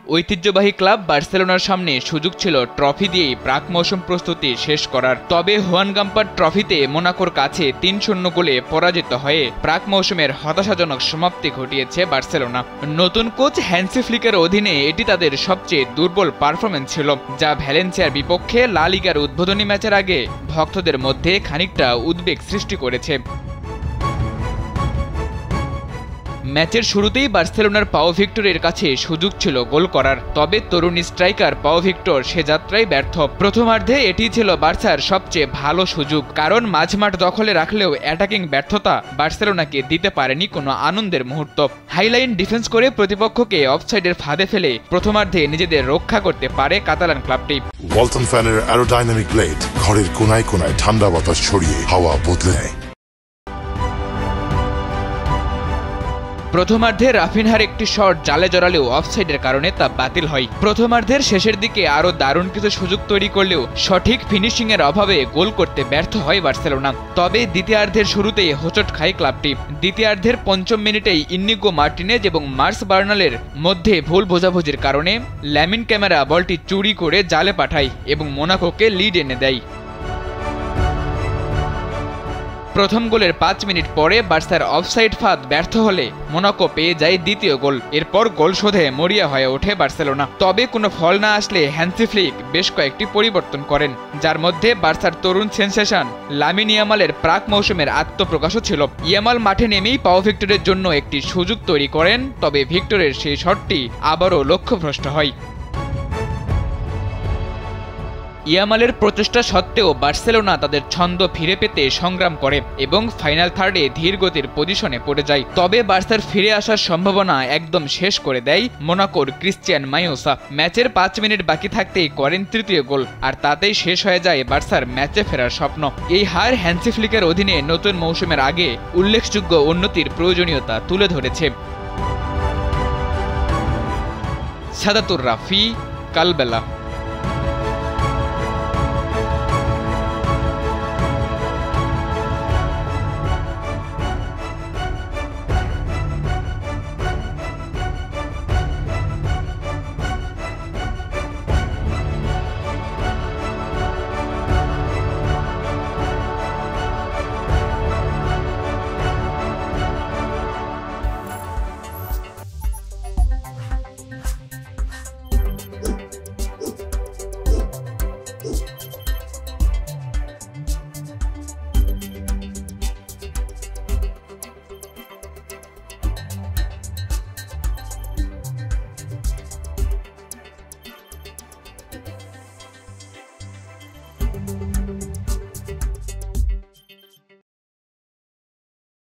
ঐতিহ্যবাহী ক্লাব বার্সেলোনার সামনে সুযোগ ছিল ট্রফি দিয়েই প্রাক মৌসুম প্রস্তুতি শেষ করার। তবে হুয়ান গাম্পার ট্রফিতে মোনাকোর কাছে ৩-০ গোলে পরাজিত হয়ে প্রাক মৌসুমের হতাশাজনক সমাপ্তি ঘটিয়েছে বার্সেলোনা। নতুন কোচ হ্যান্সি ফ্লিকের অধীনে এটি তাদের সবচেয়ে দুর্বল পারফরম্যান্স ছিল, যা ভ্যালেন্সিয়ার বিপক্ষে লা লিগার উদ্বোধনী ম্যাচের আগে ভক্তদের মধ্যে খানিকটা উদ্বেগ সৃষ্টি করেছে। ম্যাচের শুরুতেই বার্সেলোনার পাও ভিক্টরের কাছে সুযোগ ছিল গোল করার, তবে তরুণ স্ট্রাইকার পাও ভিক্টর সে যাত্রায় ব্যর্থ। প্রথমার্ধে এটি ছিল বার্সার সবচেয়ে ভালো সুযোগ, কারণ মাঝমাঠ দখলে রাখলেও অ্যাটাকিং ব্যর্থতা বার্সেলোনাকে দিতে পারেনি কোনো আনন্দের মুহূর্ত। হাইলাইন ডিফেন্স করে প্রতিপক্ষকে অফসাইডের ফাঁদে ফেলে প্রথমার্ধে নিজেদের রক্ষা করতে পারে কাতালান ক্লাবটি। ওয়ালটন ফ্যানের অ্যারোডাইনামিক ব্লেড ঘরের কোনায় কোনায় ঠান্ডা বাতাস ছড়িয়ে হাওয়া বদলে নেয়। প্রথমার্ধে রাফিনহার একটি শট জালে জড়ালেও অফসাইডের কারণে তা বাতিল হয়। প্রথমার্ধের শেষের দিকে আরও দারুণ কিছু সুযোগ তৈরি করলেও সঠিক ফিনিশিংয়ের অভাবে গোল করতে ব্যর্থ হয় বার্সেলোনা। তবে দ্বিতীয়ার্ধের শুরুতেই হোঁচট খায় ক্লাবটি। দ্বিতীয়ার্ধের ৫ম মিনিটেই ইনিগো মার্টিনেজ এবং মার্স বার্নালের মধ্যে ভুল বোঝাবুঝির কারণে ল্যামিন ক্যামেরা বলটি চুরি করে জালে পাঠায় এবং মোনাকোকে লিড এনে দেয়। প্রথম গোলের ৫ মিনিট পরে বার্সার অফসাইড ফাঁদ ব্যর্থ হলে মোনাকো পেয়ে যায় দ্বিতীয় গোল। এরপর গোল শোধে মরিয়া হয়ে ওঠে বার্সেলোনা। তবে কোনো ফল না আসলে হ্যান্সি ফ্লিক বেশ কয়েকটি পরিবর্তন করেন, যার মধ্যে বার্সার তরুণ সেনসেশন লামিন ইয়ামালের প্রাক মৌসুমের আত্মপ্রকাশও ছিল। ইয়ামাল মাঠে নেমেই পাও ভিক্টরের জন্য একটি সুযোগ তৈরি করেন, তবে ভিক্টরের সেই শটটি আবারও লক্ষ্যভ্রষ্ট হয়। ইয়ামালের প্রচেষ্টা সত্ত্বেও বার্সেলোনা তাদের ছন্দ ফিরে পেতে সংগ্রাম করে এবং ফাইনাল থার্ডে ধীর গতির পজিশনে পড়ে যায়। তবে বার্সার ফিরে আসার সম্ভাবনা একদম শেষ করে দেয় মোনাকোর ক্রিস্টিয়ান মায়োসা। ম্যাচের ৫ মিনিট বাকি থাকতেই করেন তৃতীয় গোল, আর তাতেই শেষ হয়ে যায় বার্সার ম্যাচে ফেরার স্বপ্ন। এই হার হ্যান্সি ফ্লিকের অধীনে নতুন মৌসুমের আগে উল্লেখযোগ্য উন্নতির প্রয়োজনীয়তা তুলে ধরেছে। সাদাতুর রাফি, কালবেলা।